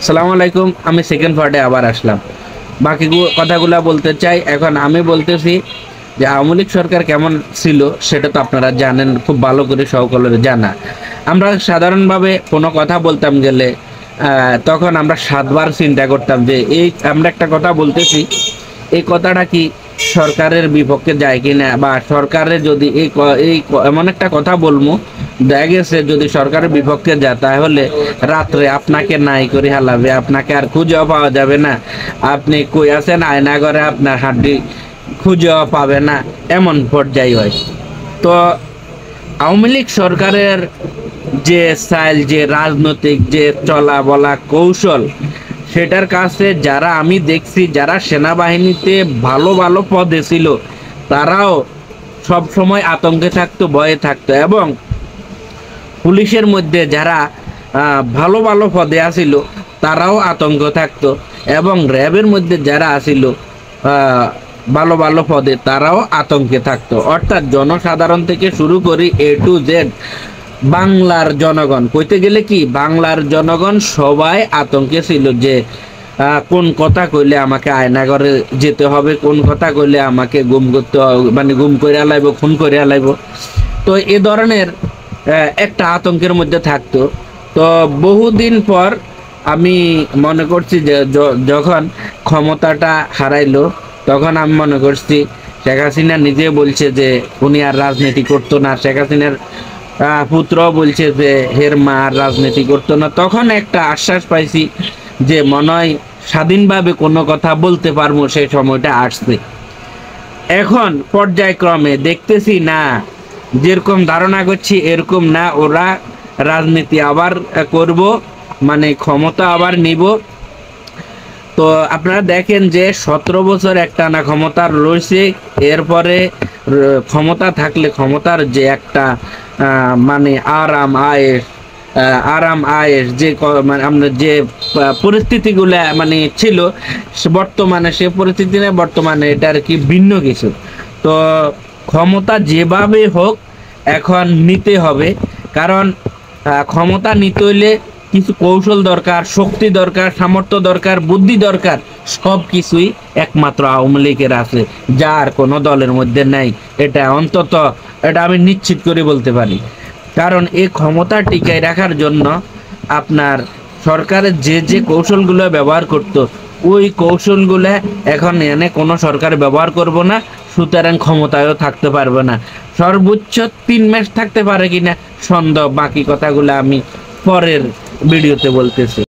আসসালামু আলাইকুম। আমি সেকেন্ড পার্টে আবার আসলাম। বাকি কথাগুলো বলতে চাই। এখন আমি বলতেছি যে আওয়ামী লীগ সরকার কেমন ছিল সেটা তো আপনারা জানেন, খুব ভালো করে সকলের জানা। আমরা সাধারণভাবে কোনো কথা বলতাম গেলে তখন আমরা 7বার চিন্তা করতাম যে এই আমরা একটা কথা বলতেছি, এই কথাটা কি সরকারের বিপক্ষে যায় কিনা, বা সরকারের যদি এমন একটা কথা বলবো দেখা গেছে যদি সরকারের বিপক্ষে যায় তাহলে রাত্রে আপনাকে নাই করে হালাবে, আপনাকে আর খুঁজেও পাওয়া যাবে না। আপনি কই আছেন আয়না করে আপনার হাড্ডি খুঁজেও পাবে না, এমন পর্যায়ে হয়। তো আওয়ামী লীগ সরকারের যে স্টাইল, যে রাজনৈতিক যে চলা বলা কৌশল, সেটার কাছে যারা আমি দেখছি যারা সেনাবাহিনীতে ভালো ভালো পদে ছিল তারাও সব সময় আতঙ্কে থাকতো, ভয়ে থাকতো। এবং পুলিশের মধ্যে যারা ভালো ভালো পদে আসিল তারাও আতঙ্ক থাকতো, এবং র্যাবের মধ্যে যারা আসিল ভালো ভালো পদে তারাও আতঙ্কে থাকতো। অর্থাৎ জনসাধারণ থেকে শুরু করি A to Z বাংলার জনগণ, কইতে গেলে কি বাংলার জনগণ সবাই আতঙ্কে ছিল যে কোন কথা কইলে আমাকে আয়নাঘরে যেতে হবে, কোন কথা কইলে আমাকে গুম করতে মানে গুম করে লাইব, খুন করে লাইব। তো এ ধরনের একটা আতঙ্কের মধ্যে থাকতো। তো বহুদিন পর আমি মনে করছি যে যখন ক্ষমতাটা হারাইলো তখন আমি মনে করছি শেখ হাসিনা নিজে বলছে যে উনি আর রাজনীতি করতো না, শেখ হাসিনার পুত্র বলছে যে হের মা আর রাজনীতি করতো না। তখন একটা আশ্বাস পাইছি যে মনে হয় স্বাধীনভাবে কোনো কথা বলতে পারবো, সেই সময়টা আসছে। এখন পর্যায়ক্রমে দেখতেছি না, যেরকম ধারণা করছি এরকম না, ওরা রাজনীতি আবার করব, মানে ক্ষমতা আবার নিব। তো আপনারা দেখেন যে 17 বছর একটানা ক্ষমতার রয়েছে, এরপরে ক্ষমতা থাকলে ক্ষমতার যে একটা মানে আরাম আয়েস যে মানে আমরা যে পরিস্থিতিগুলো মানে ছিল বর্তমানে সে পরিস্থিতি নেই, বর্তমানে এটা আর কি ভিন্ন কিছু। তো ক্ষমতা যেভাবে হোক এখন নিতে হবে, কারণ ক্ষমতা নিতে হইলে কিছু কৌশল দরকার, শক্তি দরকার, সামর্থ্য দরকার, বুদ্ধি দরকার। সব কিছুই একমাত্র আওয়ামী লীগের আছে, যার কোনো দলের মধ্যে নাই। এটা অন্তত এটা আমি নিশ্চিত করে বলতে পারি। কারণ এই ক্ষমতা টিকায় রাখার জন্য আপনার সরকারের যে যে কৌশলগুলো ব্যবহার করতো ওই কৌশলগুলো এখন এনে কোনো সরকার ব্যবহার করব না, সুতরাং ক্ষমতায়ও থাকতে পারবে না। সর্বোচ্চ 3 মাস থাকতে পারে কিনা সন্দেহ। বাকি কথাগুলো আমি পরের ভিডিওতে বলতেছি।